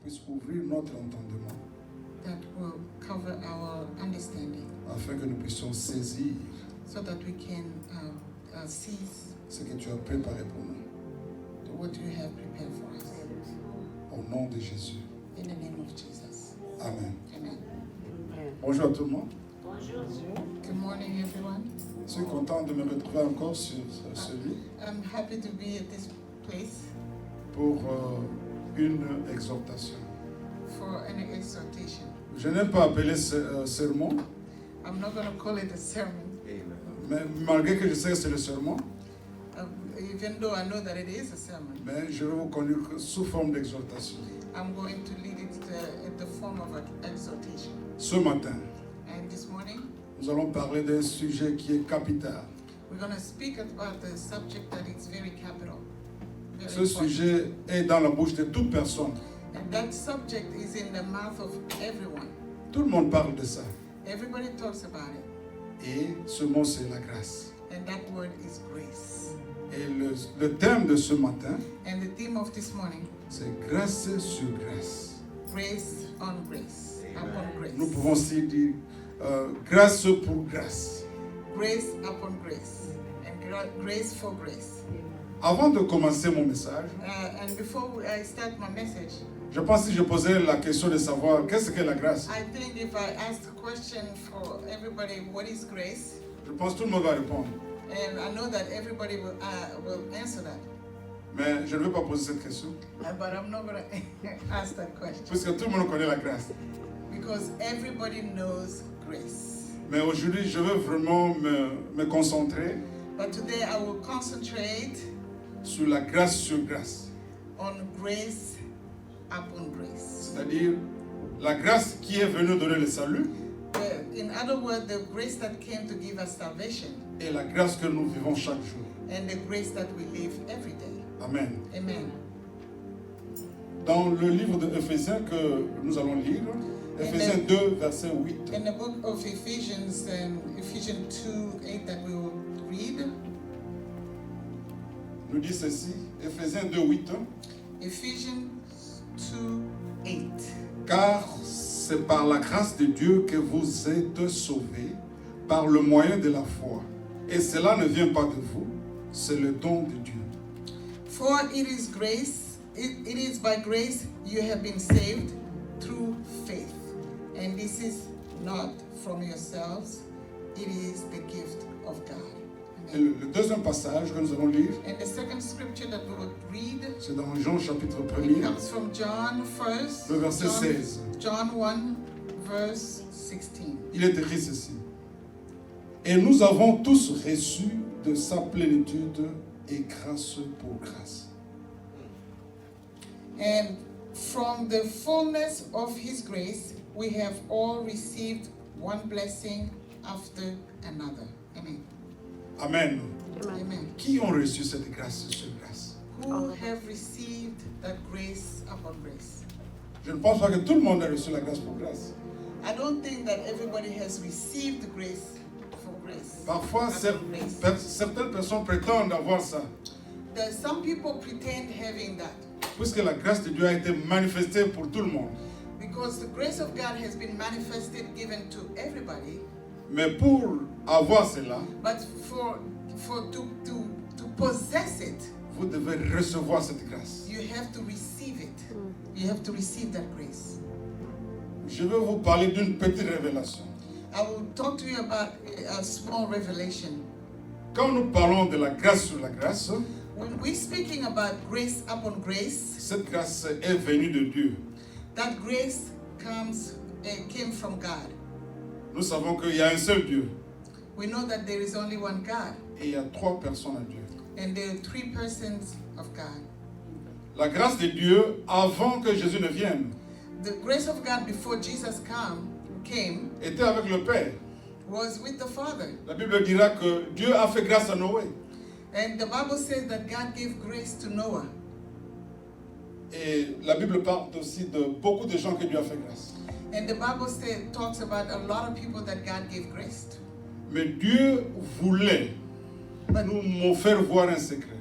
puisse ouvrir notre entendement that will cover our understanding afin que nous puissions saisir so that we can seize ce que tu as préparé pour nous. what you have prepared for us. Au nom de Jésus. In the name of Jesus. Amen. Amen. Bonjour à tout le monde. Good morning, everyone. Je suis content de me retrouver encore sur ce lit I'm happy to be at this place pour une exhortation. for an exhortation. Je n'aime pas appeler sermon, I'm not going to call it a sermon, mais malgré que je sais que c'est le sermon, even though I know that it is a sermon. mais je vais vous conduire sous forme d'exhortation. I'm going to lead it in the form of an exhortation. Ce matin, And this morning, nous allons parler d'un sujet qui est capital. we're going to speak about the subject that is very capital. Very Ce important. sujet est dans la bouche de toute personne. And that subject is in the mouth of everyone. Tout le monde parle de ça. Everybody talks about it. Et ce mot, c'est la grâce. And that word is grace. Et le thème de ce matin, And the theme of this morning, c'est grâce sur grâce. grace on grace, upon grace. Nous pouvons aussi dire grâce pour grâce. Grace upon grace. And grace for grace. Avant de commencer mon message, And before I start my message, je pense que je posais la question de savoir qu'est-ce que la grâce. I think if I ask the question for everybody, what is grace? Je pense que tout le monde va répondre. And I know that everybody will answer that. Mais je ne veux pas poser cette question, But I'm not going to ask that question. puisque tout le monde connaît la grâce. Because everybody knows grace. Mais aujourd'hui, je veux vraiment me concentrer But today I will concentrate sur la grâce sur grâce. on grace upon grace. C'est-à-dire la grâce qui est venue donner le salut In other words, the grace that came to give us salvation et la grâce que nous vivons chaque jour. and the grace that we live every day. Amen. Amen. Dans le livre de Éphésiens que nous allons lire, Éphésiens 2, verset 8. In the book of Ephesians and Ephesians 2:8 that we will read, Nous dit ceci, Éphésiens 2, 8. Ephesians 2:8. Car c'est par la grâce de Dieu que vous êtes sauvés, par le moyen de la foi. Et cela ne vient pas de vous, c'est le don de Dieu. For it is grace, it is by grace you have been saved through faith. And this is not from yourselves, it is the gift of God. Et Amen. le deuxième passage que nous allons lire, And the second scripture that we will read, c'est dans Jean chapitre it 1er, comes from John first, le verset 16. John 1, verse 16. Il est écrit ceci. Et nous avons tous reçu de sa plénitude et grâce pour grâce. And from the fullness of his grace, we have all received one blessing after another. Amen. Amen. Amen. Qui ont reçu cette grâce sur grâce? Who have received that grace upon grace? Je ne pense pas que tout le monde a reçu la grâce pour grâce. I don't think that everybody has received the grace for grace. Parfois, upon grace. certaines personnes prétendent avoir ça, Some people pretend having that puisque la grâce de Dieu a été manifestée pour tout le monde. because the grace of God has been manifested, given to everybody. Mais pour avoir cela, But to possess it, vous devez recevoir cette grâce. you have to receive it. You have to receive that grace. Je vais vous parler d'une petite révélation. I will talk to you about a small revelation. Quand nous parlons de la grâce sur la grâce, When we're speaking about grace upon grace, cette grâce est venue de Dieu. that grace came from God. Nous savons qu'il y a un seul Dieu We know that there is only one God, et il y a trois personnes à Dieu. and there are three persons of God. La grâce de Dieu, avant que Jésus ne vienne, The grace of God before Jesus came était avec le Père. was with the Father. La Bible dira que Dieu a fait grâce à Noé. And the Bible says that God gave grace to Noah. Et la Bible parle aussi de beaucoup de gens que Dieu a fait grâce. And the Bible talks about a lot of people that God gave grace to. Mais Dieu voulait nous faire voir un secret.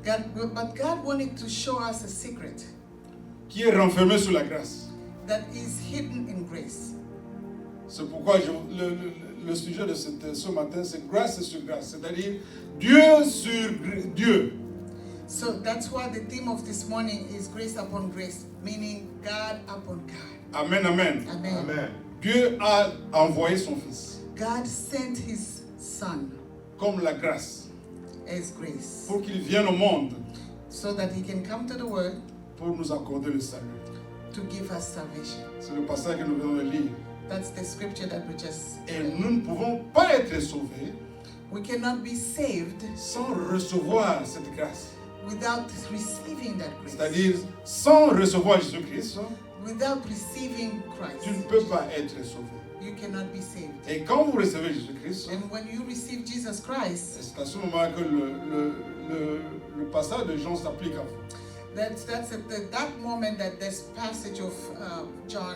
But God wanted to show us a secret qui est renfermé sous la grâce. that is hidden in grace. C'est pourquoi le sujet de ce matin, c'est grâce sur grâce, c'est-à-dire Dieu sur Dieu. So that's why the theme of this morning is grace upon grace, meaning God upon God. Amen, amen. Amen. Amen. Dieu a envoyé son Fils God sent his son comme la grâce as grace pour qu'il vienne au monde so that he can come to the world pour nous accorder le salut. to give us salvation. C'est le passage que nous venons de lire. That's the scripture that we just Et read. nous ne pouvons pas être sauvés We cannot be saved sans recevoir cette grâce. without receiving that grace. C'est-à-dire, sans recevoir Jésus-Christ, Without receiving tu ne Christ, peux pas être sauvé. you cannot be saved. Et quand vous recevez Jésus-Christ, And when you receive Jesus Christ, c'est à ce moment que le passage de Jean s'applique à vous. that's at that moment that this passage of John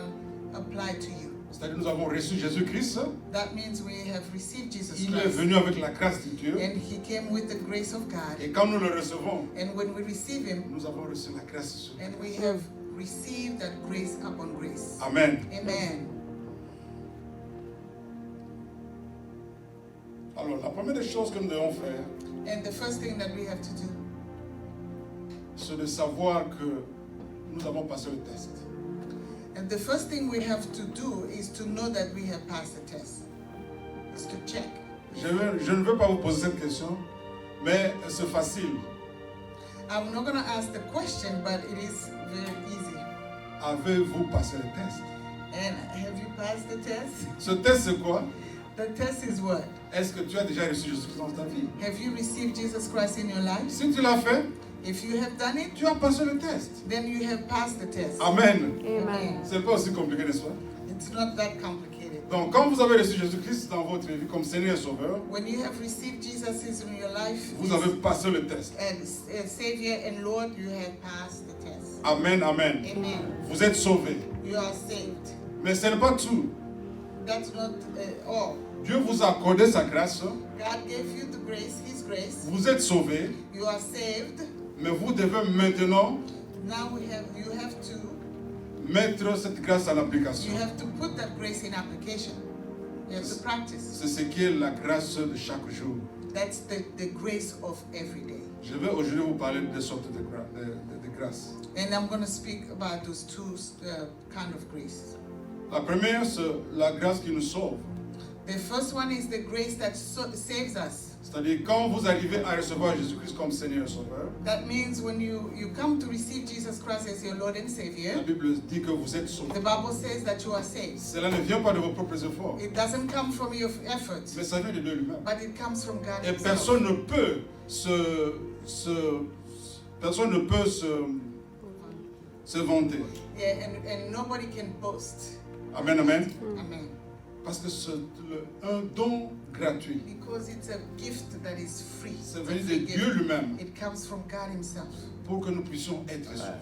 applied to you. C'est-à-dire, nous avons reçu Jésus-Christ, That means we have received Jesus il est Christ. venu avec la grâce de Dieu, And he came with the grace of God. et quand nous le recevons, And when we receive him, nous avons reçu la grâce sur nous. and we have received that grace upon grace. Amen. Amen. Alors, la première des choses que nous devons faire, And the first thing that we have to do c'est de savoir que nous avons passé le test. And the first thing we have to do is to know that we have passed the test. Is to check. Je ne veux pas vous poser cette question, mais c'est facile. I'm not going to ask the question, but it is very easy. Avez-vous passé le test? And have you passed the test? Ce test, c'est quoi? The test is what? Est-ce que tu as déjà reçu Jésus-Christ dans ta vie? Have you received Jesus Christ in your life? Si tu l'as fait, If you have done it, tu as passé le test. then you have passed the test. Amen. Amen. C'est pas aussi compliqué, n'est-ce pas? It's not that complicated. Donc, quand vous avez reçu Jésus-Christ dans votre vie comme Seigneur et Sauveur, When you have received Jesus in your life vous avez passé le test. as Savior and Lord, you have passed the test. Amen, amen. Amen. Vous êtes sauvés. You are saved. Mais ce n'est pas tout. That's not all. Dieu vous a accordé sa grâce. God gave you the grace, His grace. Vous êtes sauvés. You are saved. Mais vous devez maintenant Now you have to mettre cette grâce en application. You have to put that grace in application. You have to practice. C'est ce qui est la grâce de chaque jour. That's the grace of every day. Je vais aujourd'hui vous parler de sortes de grâce. And I'm going to speak about those two kind of grace. La première, c'est la grâce qui nous sauve. The first one is the grace that saves us. C'est-à-dire, quand vous arrivez à recevoir Jésus-Christ comme Seigneur et Sauveur, That means when you come to receive Jesus Christ as your Lord and la Savior, Bible dit que vous êtes sauvés. the Bible says that you are saved. Cela ne vient pas de vos propres efforts, It doesn't come from your efforts, mais ça vient de Dieu lui-même. but it comes from God Et Himself. personne ne peut se vanter. Yeah, and nobody can boast. Amen, amen. Amen. Parce que c'est un don gratuit. Because it's a gift that is free. C'est It's a venu de free Dieu gift. lui-même It comes from God Himself, pour que nous puissions être sauvés.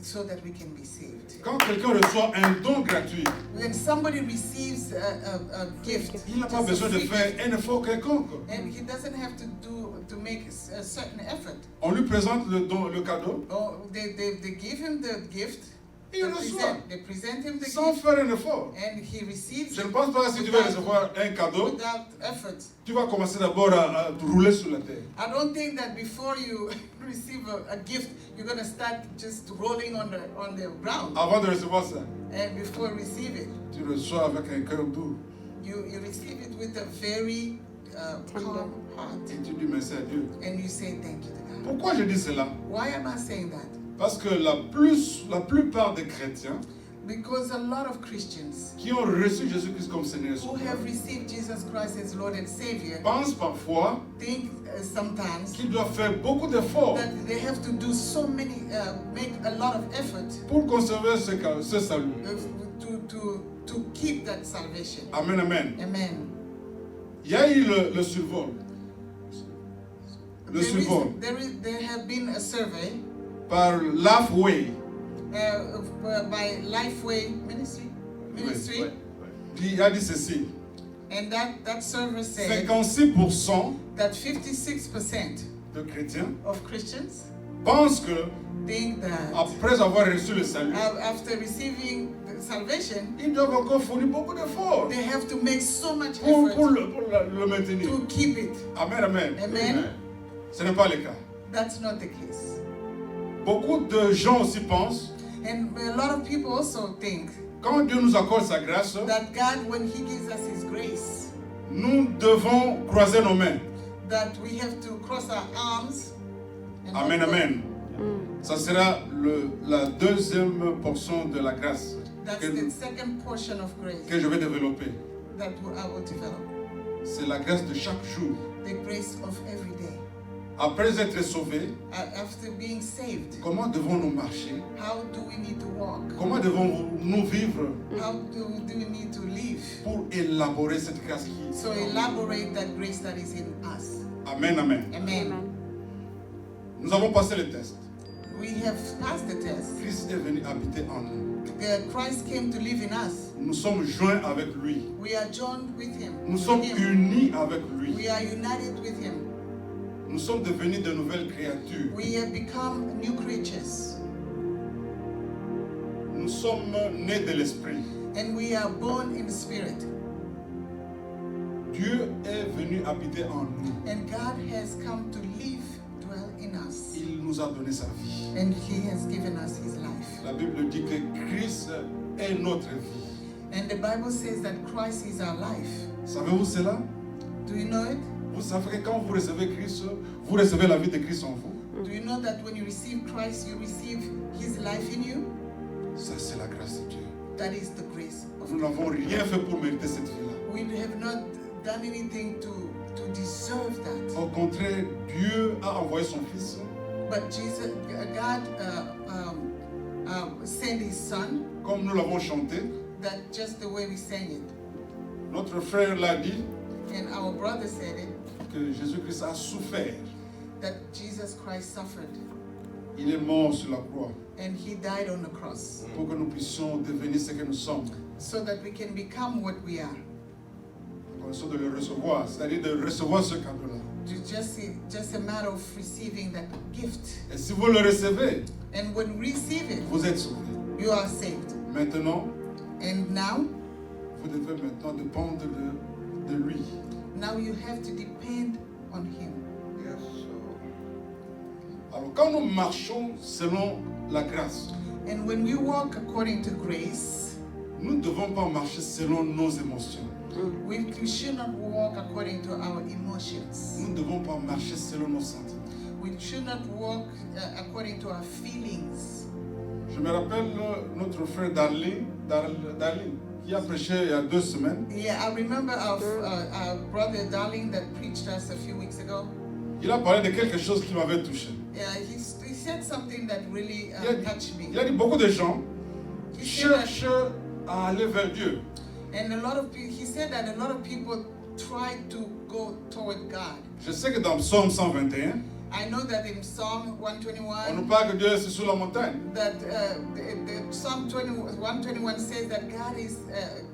so that we can be saved. Quand quelqu'un reçoit un don gratuit, When somebody receives a gift, il n'a pas just a besoin de free faire gift, un effort quelconque. and he doesn't have to make a certain effort. On lui présente le cadeau, Or they give him the gift. et il reçoit, They present him the sans gift, faire un effort. and he receives Je ne it pense pas que si tu veux recevoir un cadeau, without effort. tu vas commencer d'abord à te rouler sur la terre. I don't think that before you receive a gift, you're going to start just rolling on the ground. Avant de recevoir ça, And before you receive it, tu reçois avec un cœur doux. you receive it with a very calm heart. Et tu dis merci à Dieu. And you say thank you to God. Pourquoi je dis cela? Why am I saying that? Parce que la plupart des chrétiens Because a lot of Christians qui ont reçu Jésus-Christ comme Seigneur et who Sauveur have received Jesus Christ as Lord and Savior pensent parfois think sometimes qu'ils doivent faire beaucoup d'efforts that they have to do so many, make a lot of effort pour conserver ce salut. to keep that salvation. Amen, amen. Amen. Il y a eu le survol. Le survol There have been a survey par Lifeway by Lifeway Ministry, qui a dit ceci. and that survey said 56% that 56% de chrétiens of Christians pensent que think that après avoir reçu le salut, after receiving the salvation, ils doivent encore fournir beaucoup d'efforts they have to make so much pour effort le maintenir. to keep it. Amen, amen. Amen. Ce n'est pas le cas. That's not the case. Beaucoup de gens aussi pensent, And a lot of people also think quand Dieu nous accorde sa grâce, that God, when He gives us His grace, nous devons croiser nos mains. that we have to cross our arms. And Amen, hope amen. Ça sera la deuxième portion de la grâce That's que, the second portion of grace que je vais développer. that I will develop. C'est la grâce de chaque jour. The grace of every day. Après être sauvés, After being saved, comment devons-nous marcher? how do we need to walk? Comment devons-nous vivre How do we need to live? pour élaborer cette grâce qui So elaborate that grace that is in us. Amen, amen. Amen. Nous avons passé le test. We have passed the test. Christ est venu habiter en nous. Christ came to live in us. Nous sommes joints avec lui. We are joined with Him. Nous sommes unis avec lui. We are united with Him. Nous sommes devenus de nouvelles créatures. We have become new creatures. Nous sommes nés de l'Esprit. And we are born in the Spirit. Dieu est venu habiter en nous. And God has come to live, dwell in us. Il nous a donné sa vie. And He has given us His life. La Bible dit que Christ est notre vie. And the Bible says that Christ is our life. Savez-vous cela? Do you know it? Vous savez que quand vous recevez Christ, vous recevez la vie de Christ en vous. Do you know that when you receive Christ, you receive His life in you? Ça, c'est la grâce de Dieu. That is the grace of Nous God. n'avons rien fait pour mériter cette vie-là. We have not done anything to deserve that. Au contraire, Dieu a envoyé son Fils But Jesus, God sent His Son, comme nous l'avons chanté. that just the way we sang it. Notre frère l'a dit And our brother said it, que Jésus-Christ a souffert. that Jesus Christ suffered Il est mort sur la croix and He died on the cross pour que nous puissions devenir ce que nous sommes. so that we can become what we are. Condition de le recevoir, c'est-à-dire de recevoir ce cadeau-là. Just a matter of receiving that gift. Et si vous le recevez, And when we receive it, vous êtes sauvés. you are saved. Maintenant, And now vous devez maintenant dépendre de lui. you have to depend on Him. Alors quand nous marchons selon la grâce, And when we walk according to grace, nous ne devons pas marcher selon nos émotions. we should not walk according to our emotions. Nous ne devons pas marcher selon nos sentiments. We should not walk according to our feelings. Je me rappelle notre frère Darling, qui a prêché il y a 2 semaines. Yeah, I remember our brother Darling that preached us a few weeks ago. Il a parlé de quelque chose qui m'avait touché. Yeah, he said something that really touched me. Il a dit beaucoup de gens He said that- cherchent à aller vers Dieu. And he said that a lot of people try to go toward God. Je sais que dans Psaume 121, I know that in Psalm on nous 121, parle que Dieu est sur la montagne. that the Psalm 121 says that God is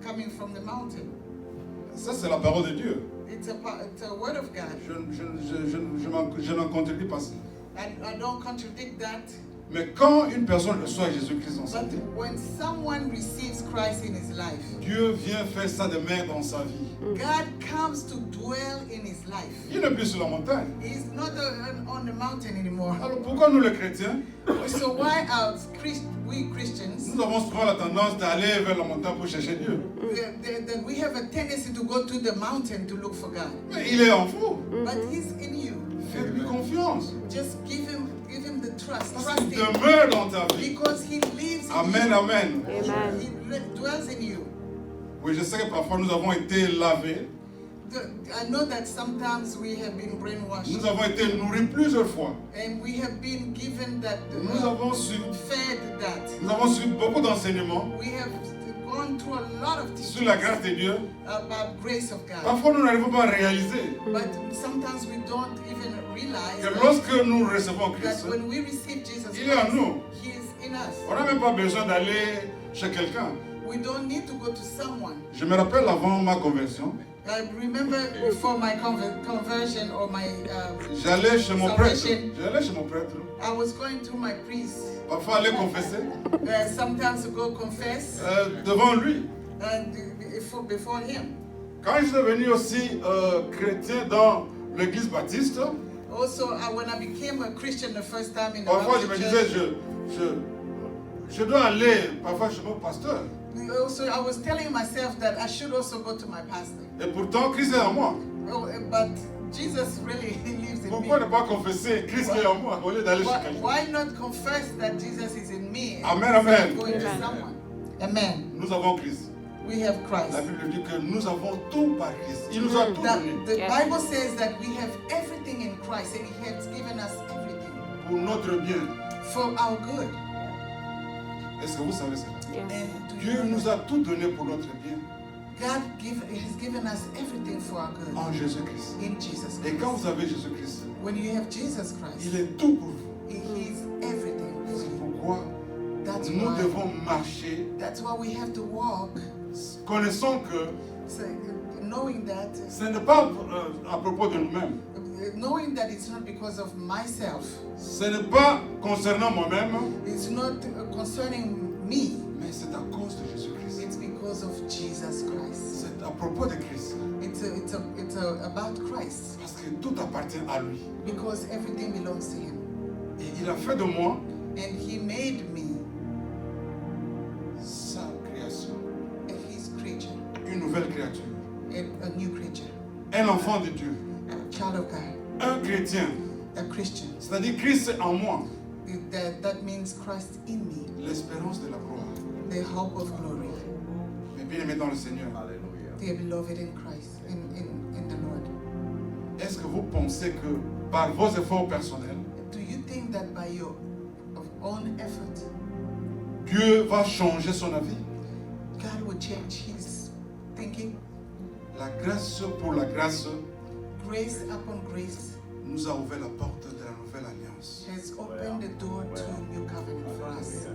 coming from the mountain. Ça, c'est la parole de Dieu. It's a word of God. Je n'en contredis pas ça. I don't contradict that. Mais quand une personne reçoit Jésus-Christ dans sa But vie, when someone receives Christ in his life, Dieu vient faire ça de mer dans sa vie. God comes to dwell in his life. Il n'est plus sur la montagne. He's not on the mountain anymore. Alors pourquoi nous les chrétiens, So why we Christians, nous avons souvent la tendance d'aller vers la montagne pour chercher Dieu? that we have a tendency to go to the mountain to look for God? Mais il est en vous. But He's in you. Faites-lui confiance. Just give him the trust. Parce Trust qu'il Him. demeure dans ta vie. Because He lives in Amen, you. amen. Amen. He dwells in you. Oui, je sais que parfois nous avons été lavés. I know that sometimes we have been brainwashed. Nous avons été nourris plusieurs fois. And we have been given that, Nous avons suivi, fed that. nous avons suivi beaucoup d'enseignements We have gone through a lot of sur la teachings grâce de Dieu. about grace of God. Parfois, nous n'arrivons pas à réaliser But sometimes we don't even realize que that, lorsque nous recevons Christ, when we receive Jesus il est en Christ, nous. He is in us. On n'a même pas besoin d'aller chez quelqu'un. We don't need to go to someone. Je me rappelle avant ma conversion, I remember before my conversion or my J'allais chez mon prêtre. salvation, J'allais chez mon prêtre. I was going to my priest. Parfois aller confesser Sometimes to go confess devant lui. and before him. Quand je suis devenu aussi chrétien dans l'église baptiste, Also, when I became a Christian the first time in the parfois je me Baptist disais, church, je dois aller parfois chez mon pasteur. also I was telling myself that I should also go to my pastor. Et pourtant, Christ est en moi. Oh, but Jesus really lives in Pourquoi me. ne pas confesser Christ est en moi au lieu d'aller chez quelqu'un? Why not confess that Jesus is in me and Amen, amen. going to someone? Amen. Nous avons Christ. We have La Christ. Bible dit que nous avons tout par Christ. Il nous a tout donné The Yes. Bible says that we have everything in Christ and He has given us everything pour notre bien. for our good. Est-ce que vous savez ça? Yes. And do Dieu you know nous a tout donné pour notre bien God has given us everything for our good en Jésus-Christ. in Jesus Et quand Christ. vous avez Jésus-Christ, When you have Jesus il Christ, est tout pour vous. He's everything for C'est you. pourquoi That's nous why, devons marcher, that's why we have to walk, connaissant que so, knowing that ce n'est pas à propos de nous-mêmes. knowing that it's not because of myself, Ce n'est pas concernant moi-même, it's not concerning me, mais c'est à cause de Jésus-Christ. it's because of Jesus Christ. C'est à propos de Christ. It's about Christ, Parce que tout appartient à lui. because everything belongs to Him. Et il a fait de moi And He made me sa création. His creature, Une nouvelle créature. a new creature, Un enfant de Dieu. a child of God, Un chrétien. a Christian. C'est-à-dire Christ en moi. That means Christ in me, L'espérance de la gloire. the hope of glory. Mais bien aimé dans le Seigneur. Dear beloved in Christ, in the Lord. Est-ce que vous pensez que par vos efforts personnels, Do you think that by your own effort, Dieu va changer son avis? God will change His thinking? La grâce pour la grâce Grace upon grace nous a ouvert la porte de la nouvelle alliance. has opened the door to a new covenant for us.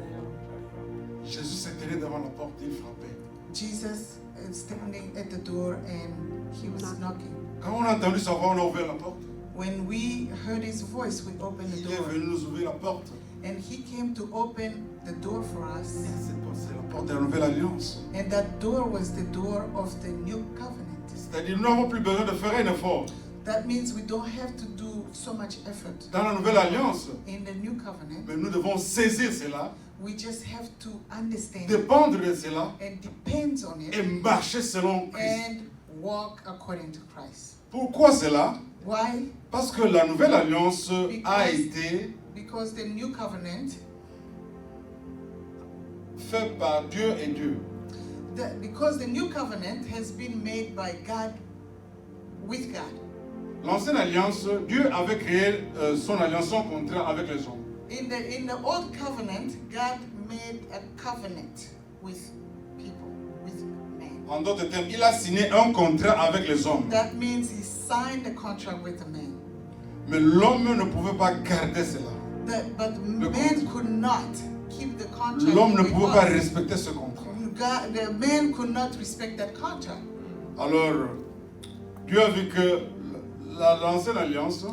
Jésus s'est tenu devant la porte, il frappait. Jesus is standing at the door and He was knocking. Quand on a entendu sa voix, on a ouvert la porte. When we heard His voice, we opened the Il est door. venu nous ouvrir la porte. And He came to open the door for us. Et c'est la porte de la nouvelle alliance. And that door was the door of the new covenant. C'est-à-dire nous n'avons plus besoin de faire un effort. That means we don't have to do so much effort. Dans la nouvelle alliance, In the new covenant, mais nous devons saisir cela, we just have to understand it dépendre de cela and depend on et it marcher selon Christ. and walk according to Christ. Pourquoi cela? Why? Parce que la nouvelle alliance a Because- été Because the new covenant, faite par Dieu et Dieu. because the new covenant has been made by God with God. L'ancienne alliance, Dieu avait créé son alliance, son contrat avec les hommes. In the old covenant, God made a covenant with people, with men. En d'autres termes, il a signé un contrat avec les hommes. That means He signed a contract with the man. Mais l'homme ne pouvait pas garder cela. But man could not keep the contract. L'homme ne with pouvait pas us. respecter ce contrat. The man could not respect that contract. Alors, Dieu a vu que l'ancienne alliance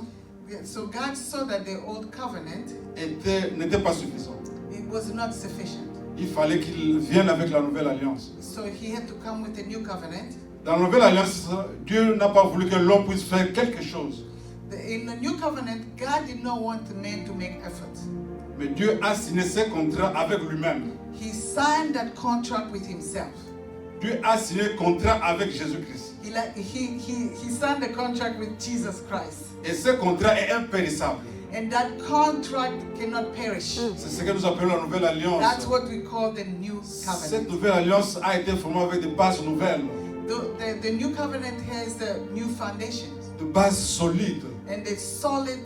So God saw that the old covenant, n'était pas suffisante. it was not sufficient. Il fallait qu'il vienne avec la nouvelle alliance. So He had to come with a new covenant. Dans la nouvelle alliance, Dieu n'a pas voulu que l'homme puisse faire quelque chose. In the new covenant, God did not want the man to make effort. Mais Dieu a signé ce contrat avec lui-même. He signed that contract with Himself. Dieu a signé un contrat avec Jésus-Christ. He signed the contract with Jesus Christ. Et ce contrat est impérissable. And that contract cannot perish. C'est ce que nous appelons la nouvelle alliance. That's what we call the new Cette covenant. nouvelle alliance a été formée avec des bases nouvelles, The new covenant has the new foundations de bases solides. and a solid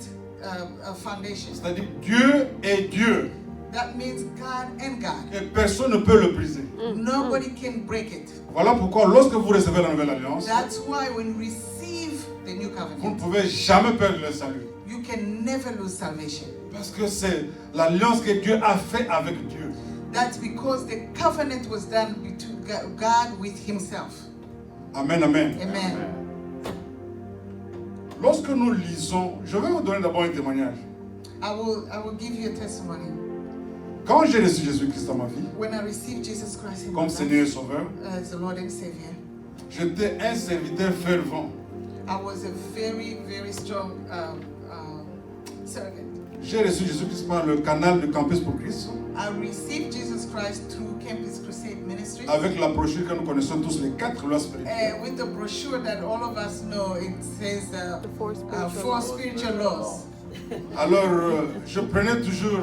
foundation. C'est-à-dire Dieu est Dieu. That means God and God. Et personne ne peut le briser. Nobody can break it. Voilà pourquoi lorsque vous recevez la nouvelle alliance, That's why when we receive the new vous ne covenant, pouvez jamais perdre le salut. you can never lose salvation. Parce que c'est l'alliance que Dieu a faite avec Dieu. That's because the covenant was done between God with Himself. Amen, amen. Amen. Lorsque nous lisons, je vais vous donner d'abord un témoignage. I will give you a testimony. Quand j'ai reçu Jésus-Christ dans ma vie, When I received Jesus Christ in my comme life Seigneur et Sauveur, as the Lord and Savior, j'étais un serviteur fervent. I was a very, very strong servant. J'ai reçu Jésus-Christ par le canal de Campus pour Christ, I received Jesus Christ through Campus Crusade Ministries. avec la brochure que nous connaissons tous, les 4 lois spirituelles. With the brochure that all of us know, it says The four spiritual four laws. spiritual laws. Alors, je prenais toujours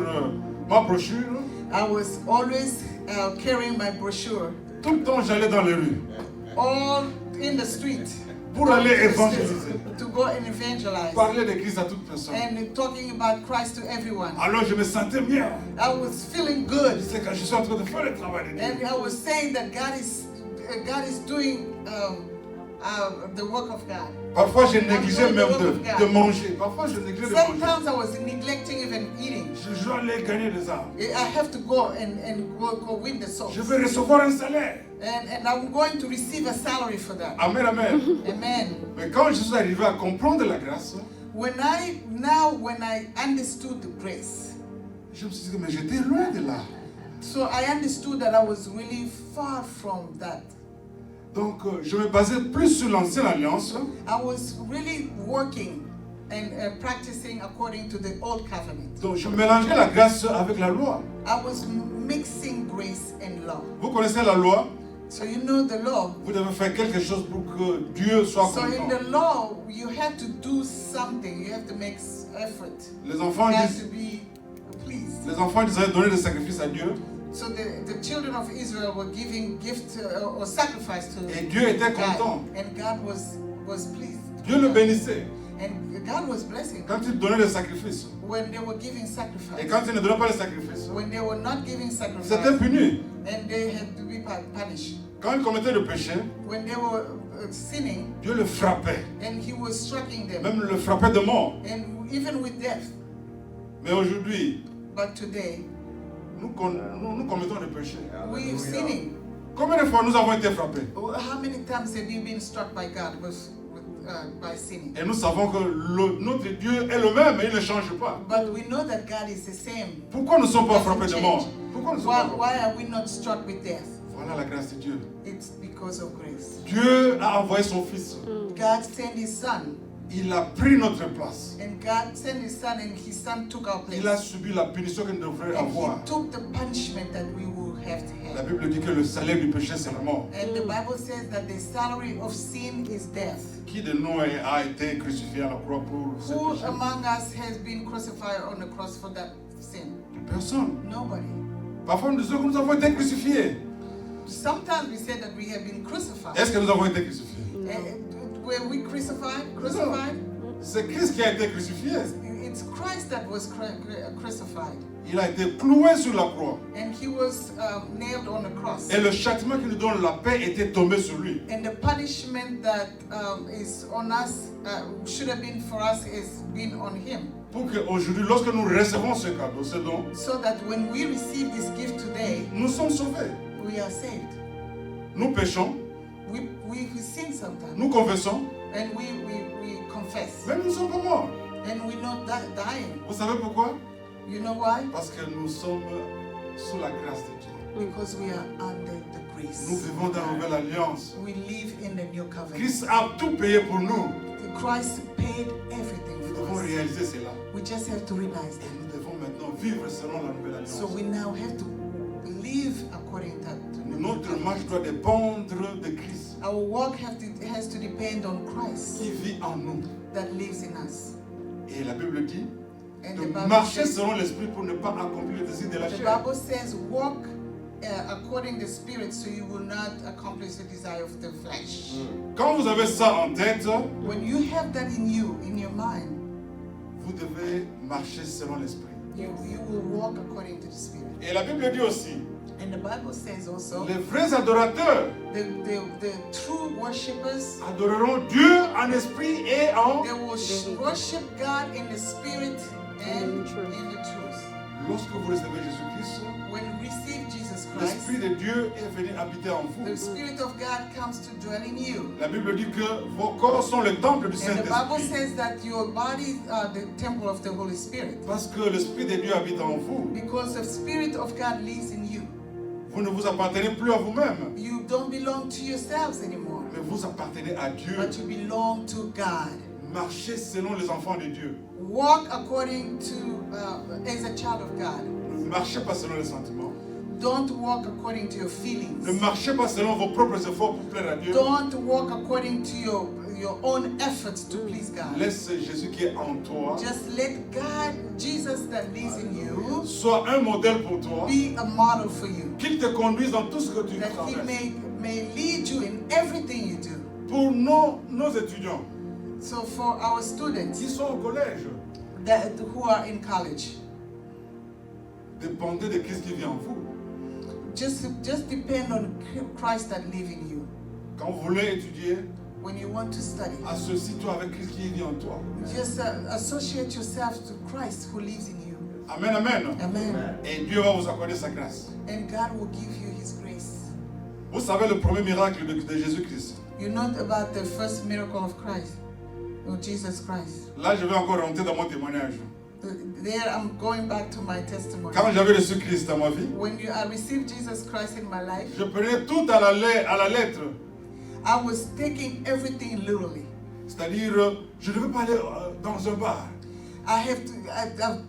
ma brochure. I was always carrying my brochure Tout le temps, j'allais dans les rues all in the street pour aller évangéliser, to go and evangelize parler de Christ à toute personne. and talking about Christ to everyone. Alors, je me sentais bien. I was feeling good, C'est quand je suis en train de faire le travail de and Dieu. I was saying that God is doing the work of God. Parfois, je négligeais même de manger. Parfois, je négligeais de manger. Sometimes I was neglecting even eating. Je dois aller gagner des âmes. I have to go and go win the souls. Je vais recevoir un salaire. And I'm going to receive a salary for that. Amen, amen. Amen. Mais quand je suis arrivé à comprendre la grâce, When I understood the grace, je me suis dit, mais j'étais loin de là. so I understood that I was really far from that. Donc, je me basais plus sur l'ancienne alliance I was really working and practicing according to the old covenant. Donc je mélangeais la grâce avec la loi. I was mixing grace and law. Vous connaissez la loi? So you know the law. Vous devez faire quelque chose pour que Dieu soit So in content. the law, you have to do something. You have to make effort. Les enfants You have to disent, be pleased. les enfants disaient donner des sacrifices à Dieu. So the children of Israel were giving gift or sacrifice to Et Dieu était content. God, and God was pleased. Dieu le bénissait And God was blessing quand il donnait des sacrifices. when they were giving Et sacrifice. quand il ne donnait pas les sacrifices, When they were not giving sacrifice, c'était puni. and they had to be punished. Quand il commettait le péché, When they were sinning, Dieu le frappait. and He was striking them, Même le frappait de mort. and even with death. Mais aujourd'hui, But today, nous commettons le péché. we're sinning. Combien de fois nous avons été frappés? How many times have you been struck by God by sinning? Et nous savons que notre Dieu est le même et il ne change pas. But we know that God is the same. Pourquoi nous ne sommes pas Doesn't frappés de change. mort? Pourquoi nous ne sommes pas frappés? Why are we not struck with death? Voilà la grâce de Dieu. It's because of grace. Dieu a envoyé son Fils. God sent His Son, Il a pris notre place. and God sent His Son, and His Son took our place. Il a subi la punition qu'il devrait And avoir. He took the punishment that we will have to La have. Bible dit que le salaire du péché, c'est la mort. And the Bible says that the salary of sin is death. Qui de nous a été crucifié à la croix pour ce Who péché? among us has been crucified on the cross for that sin? Personne. Nobody. Parfois nous disons que nous avons été crucifiés. Sometimes we say that we have been crucified. Est-ce que nous avons été crucifiés? Were we crucified? Crucified? C'est Christ qui a été crucifié. It's Christ that was crucified. Il a été cloué sur la croix. And He was nailed on the cross. Et le châtiment qui nous donne la paix était tombé sur lui. And the punishment that is on us, should have been for us, is been on Him. Pour qu'aujourd'hui, lorsque nous recevons ce cadeau, ce don, So that when we receive this gift today, nous sommes sauvés. we are saved. Nous péchons, We sin sometimes. nous confessons, And we confess. mais nous ne sommes pas morts. And we're not dying. Vous savez pourquoi? You know why? Parce que nous sommes sous la grâce de Dieu. Because we are under the grace. Nous vivons dans la nouvelle alliance. We live in the new covenant. Christ a tout payé pour nous. Christ paid everything Nous for devons us. réaliser cela. We just have to realize Et that. nous devons maintenant vivre selon la nouvelle alliance. So we now have to live according to the new Notre covenant. marche doit dépendre de Christ Our walk has to depend on Christ qui vit en nous. that lives in us. Et la Bible dit And de the Bible marcher says, selon l'esprit pour ne pas accomplir le désir de la the chair. Bible says walk according to the Spirit so you will not accomplish the desire of the flesh. Quand vous avez ça en tête, When you have that in you, in your mind, vous devez marcher selon l'esprit. you will walk according to the Spirit. Et la Bible dit aussi, And the Bible says also, les vrais adorateurs the true worshippers, adoreront Dieu en esprit et en... they will worship God in the Spirit and in truth. in the truth. Lorsque vous recevez Jésus-Christ, when you receive Jesus l'Esprit Christ, de Dieu est venu habiter en vous. the Spirit of God comes to dwell in you. La Bible dit que vos corps sont le temple du And the Bible Saint-Esprit. says that your bodies are the temple of the Holy Spirit. Parce que l'Esprit de Dieu habite en vous. Because the Spirit of God lives in you. Vous ne vous appartenez plus à vous-même, You don't belong to yourselves anymore, mais vous appartenez à Dieu. but you belong to God. Marchez selon les enfants de Dieu. Walk according to, as a child of God. Ne marchez pas selon les sentiments. Don't walk according to your Ne feelings. marchez pas selon vos propres efforts pour plaire à Dieu. Don't walk according to your own efforts to please God. Laisse Jésus qui est en toi Just let God, Jesus that lives in you, soit un modèle pour toi, be a model for you. qu'il te conduise dans tout ce que tu That He traverses. may lead you in everything you do. Pour nos étudiants So for our students qui sont au collège, who are in college, dépendez de Christ qui vit en vous. just depend on Christ that lives in you. Quand vous voulez étudier, When you want to study, associe-toi avec Christ qui vit en toi. just associate yourself to Christ who lives in you. Amen, amen. Amen. Et Dieu va vous accorder sa grâce. And God will give you His grace. Vous savez le premier miracle de Jésus-Christ. You know about the first miracle of Christ, of Jesus Christ. Là, je vais encore rentrer dans mon témoignage. There I'm going back to my testimony. Quand j'avais reçu Christ dans ma vie, When I received Jesus Christ in my life, je prenais tout à la lettre. I was taking everything literally. C'est-à-dire, je ne veux pas aller dans un bar. I've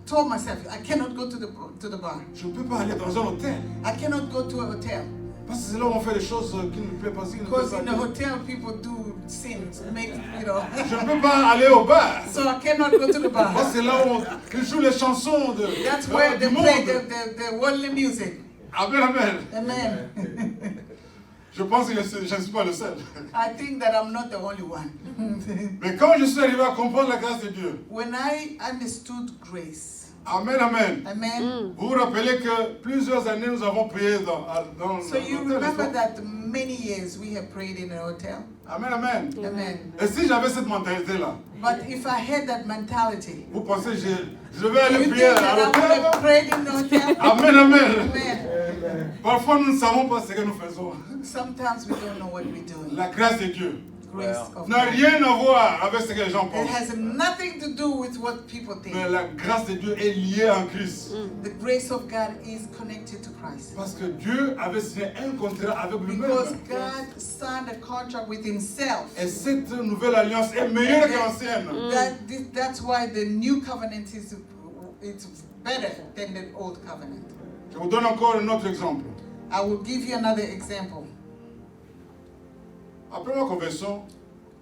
told myself I cannot go to the bar. Je ne peux pas aller dans un hôtel. I cannot go to a hotel. Parce que c'est là où on fait des choses qui ne plaisent pas. qui ne Because plaisent in pas the Dieu. hotel people do sins, make Je ne peux pas aller au bar. So I cannot go to the Parce bar. que c'est là où ils jouent les chansons That's where du they play monde. the worldly music. Amen, amen. Amen. Je pense que je ne suis pas le seul. I think that I'm not the only one. Mais quand je suis arrivé à comprendre la grâce de Dieu, When I understood grace, amen, amen. amen. Vous vous rappelez que plusieurs années nous avons prié dans So you l'hôtel, remember n'est-ce pas? that many years we have prayed in a hotel. Amen, amen. Amen. Et si j'avais cette mentalité-là, But if I had that mentality, vous pensez que je vais do aller you think prier à that I would have l'hôtel? prayed in the hotel? Amen, amen. Amen. Parfois nous ne savons pas ce que nous faisons. Sometimes we don't know what we're doing. La grâce de Dieu Grace of n'a God. rien à voir avec ce que les gens It pensent. has nothing to do with what people think. Mais la grâce de Dieu est liée en Christ. The grace of God is connected to Christ. Parce que Dieu avait signé un contrat avec Because lui-même. God signed a contract with Himself. Et cette nouvelle alliance est meilleure que l'ancienne. That's why the new covenant is it's better than the old covenant. Je vous donne encore un autre exemple. I will give you another example. Après ma conversion,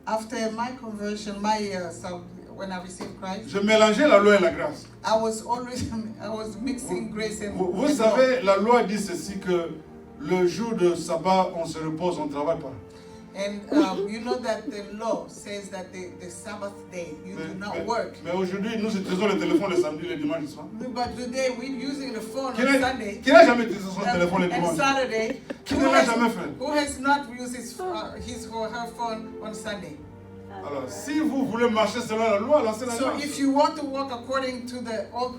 After my conversion, when I received Christ, je mélangeais la loi et la grâce. I was mixing grace and Vous and law. savez, la loi dit ceci que le jour de sabbat, on se repose, on ne travaille pas. And you know that the law says that the Sabbath day you do not work. Mais aujourd'hui, nous utilisons le téléphone le samedi, le dimanche soir. But today we're using the phone Qui on n'a Sunday jamais utilisé son téléphone le and dimanche? Saturday. Qui ne l'a jamais fait? Who has not used his or her phone on Sunday? Alors, si vous voulez marcher selon la loi, lancez la So loi. if you want to walk according to the old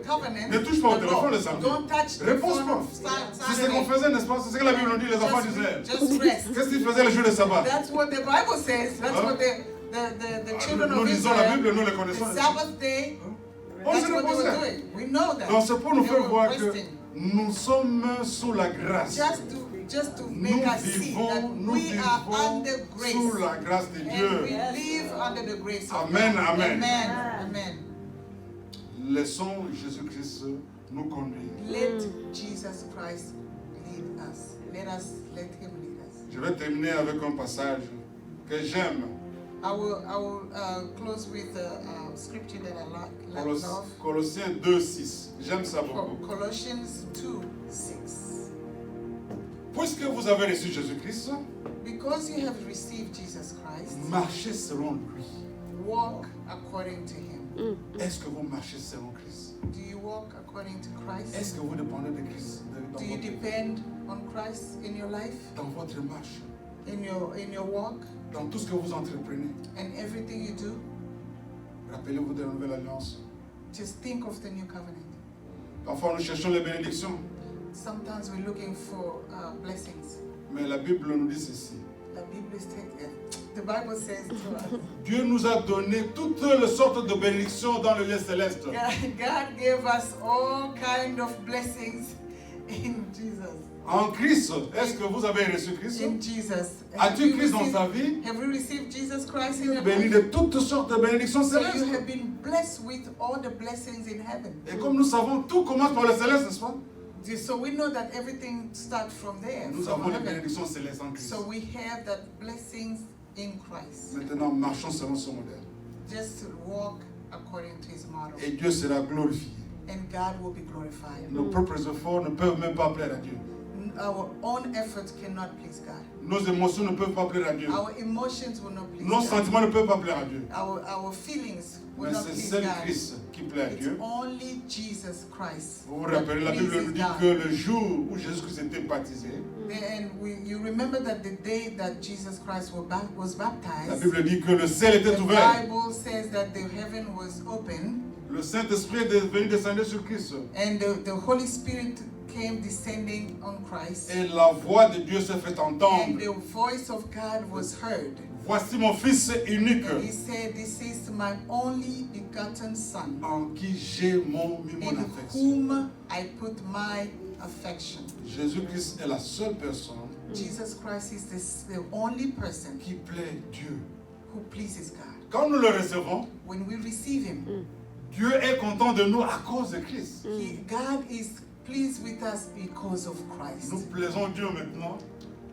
covenant, Ne touche pas au the téléphone law, le samedi. don't touch the Repose phone pas. on C'est ce qu'on Saturday. faisait, n'est-ce pas? C'est ce que la Bible nous dit, les enfants d'Israël. Just rest. Qu'est-ce qu'ils faisaient le jour de sabbat? That's what the Bible says. That's what the children Nous of lisons la Israel, Bible, nous le the connaissons. Sabbath day, On that's se what they were reposait. doing. We know that. Donc c'est pour nous They faire were voir que resting. nous sommes sous la grâce. Just to Nous make us see that vivons we are under grace. sous la grâce de And Dieu. we live under the grace of Amen, God. amen. Amen. Amen. Laissons Jésus-Christ nous conduire. Let Jesus Christ lead us. Let Him lead us. Je vais terminer avec un passage que j'aime. I will close with a scripture that I love. Colossiens 2:6. J'aime ça beaucoup. Colossians 2:6. Puisque vous avez reçu Jésus-Christ, Because you have received Jesus Christ, marchez selon lui. walk according to Him. Est-ce que vous marchez selon Christ? Do you walk according to Christ? Est-ce que vous dépendez de Christ dans Do you votre, depend on Christ in your life, dans votre marche, in your walk, dans tout ce que vous entreprenez? and everything you do? Rappelez-vous de la nouvelle alliance. Just think of the new covenant. Parfois, nous cherchons les bénédictions. Sometimes we're looking for blessings. Mais la Bible nous dit ceci. The Bible says to us, Dieu nous a donné toutes les sortes de bénédictions dans le lieu céleste. God gave us all kind of blessings in Jesus. En Christ, est-ce que vous avez reçu Christ? In Jesus. As-tu Christ dans ta vie? Have you received Jesus Christ in your Béni life? de toutes sortes de bénédictions So you célestes. have been blessed with all the blessings in heaven. Et comme nous savons, tout commence par le céleste, n'est-ce pas? So we know that everything starts from there. Nous from avons les heaven. bénédictions célestes en Christ. So we have that blessings in Christ. Maintenant, marchons selon son modèle. Just to walk according to his model. Et Dieu sera glorifié. And God will be glorified. Nos propres efforts ne peuvent même pas plaire à Dieu. Our own efforts cannot please God. Nos émotions ne peuvent pas plaire à Dieu. Our emotions will not please Nos God. sentiments ne peuvent pas plaire à Dieu. Our feelings will Mais not c'est please seul God. Christ qui plaît à It's Dieu. only Jesus Christ. Vous vous that rappelez, la Bible pleases nous dit God. que le jour où Jésus-Christ était baptisé, And you remember that the day that Jesus Christ was la baptized, Bible dit que le ciel était the ouvert. Bible says that the heaven was open Le Saint-Esprit est venu descendre sur Christ. and the Holy Spirit came descending on Christ. Et la voix de Dieu s'est fait And entendre. the voice of God was heard. Voici mon Fils unique, And he said, "This is my only begotten Son, en qui j'ai mis mon in affection. whom I put my affection." Jésus-Christ est la seule personne Jesus Christ is the only person qui plaît Dieu. who pleases God. Quand nous le recevons, When we receive him, Dieu est content de nous à cause de Christ. God is pleased with us because of Christ. Nous plaisons Dieu maintenant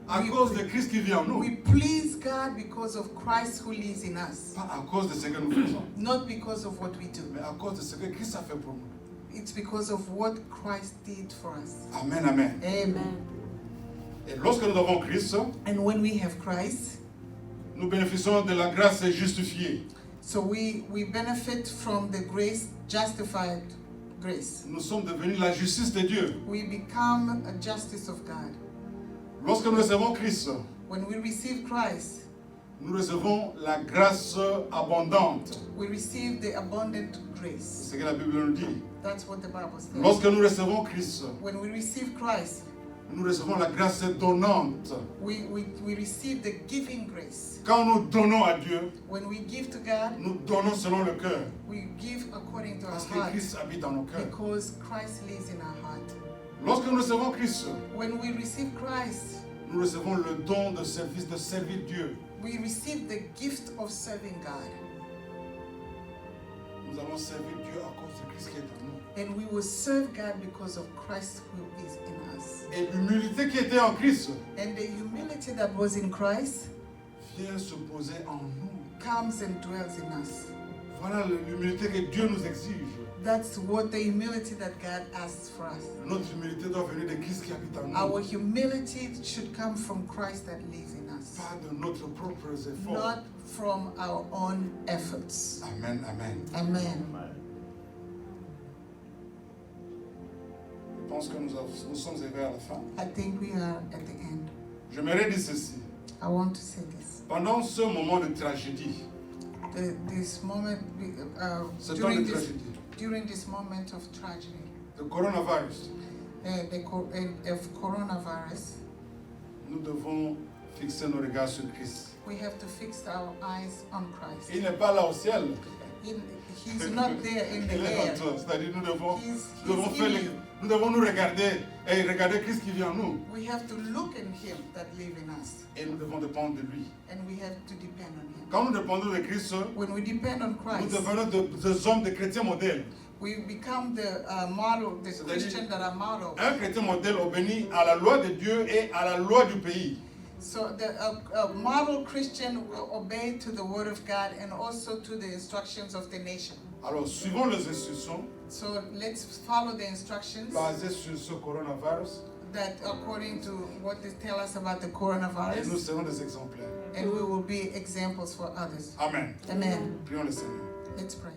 à Oui. cause de Christ qui vit en nous. We please God because of Christ who lives in us, Pas à cause de ce que nous faisons, not because of what we do. mais à cause de ce que Christ a fait pour nous. It's because of what Christ did for us. Amen, amen. Amen. Et lorsque nous avons Christ, And when we have Christ, nous bénéficions de la grâce justifiée. so we benefit from the grace, justified grace. Nous sommes devenus la justice de Dieu. We become a justice of God. Lorsque nous recevons Christ, When we receive Christ, nous recevons la grâce abondante. we receive the abundant grace. C'est ce que la Bible nous dit. That's what the Bible says. Lorsque nous recevons Christ, When we receive Christ, nous recevons la grâce donnante. we receive the giving grace. Quand nous donnons à Dieu, When we give to God, nous donnons selon le cœur. we give according to our Parce que heart Christ habite dans nos cœurs. because Christ lives in our heart. Lorsque nous recevons Christ, When we receive Christ, nous recevons le don de service, de servir Dieu. we receive the gift of serving God. Nous allons servir Dieu à cause de Christ qui est en nous. And we will serve God because of Christ who is in us. Et l'humilité qui était en Christ And the humility that was in Christ vient se poser en nous. comes and dwells in us. Voilà l'humilité que Dieu nous exige. That's what the humility that God asks for us. Notre humilité doit venir de Christ qui habite en Our nous. humility should come from Christ that lives in us, Pas de notre propre effort. not from our own efforts. Amen, amen. Amen. Je pense que nous sommes arrivés à la fin. I think we are at the end. J'aimerais dire ceci. I want to say this. Pendant ce moment de tragédie, This moment, ce temps de during tragédie, this moment of tragedy, le coronavirus, of coronavirus, nous devons fixer nos regards sur Christ. we have to fix our eyes on Christ. Il n'est pas là au ciel. He's not there in the Il est air. en toi. C'est-à-dire nous devons, He's faire in you. nous devons nous regarder et regarder Christ qui vit en nous. We have to look at him that lives in us, Et nous devons dépendre de lui. and we have to depend on him. Quand nous dépendons de Christ, When we depend on nous Christ, devenons des hommes, des chrétiens modèles. we become the model, the C'est-à-dire- Christian that are model. Un chrétien modèle obéit à la loi de Dieu et à la loi du pays. So the model Christian will obey to the word of God and also to the instructions of the nation. Alors, suivons les instructions So let's follow the instructions basées sur ce coronavirus that according to what they tell us about the et nous coronavirus, serons des exemplaires. and we will be examples for others. Amen. Amen. Prions le Seigneur. Let's pray.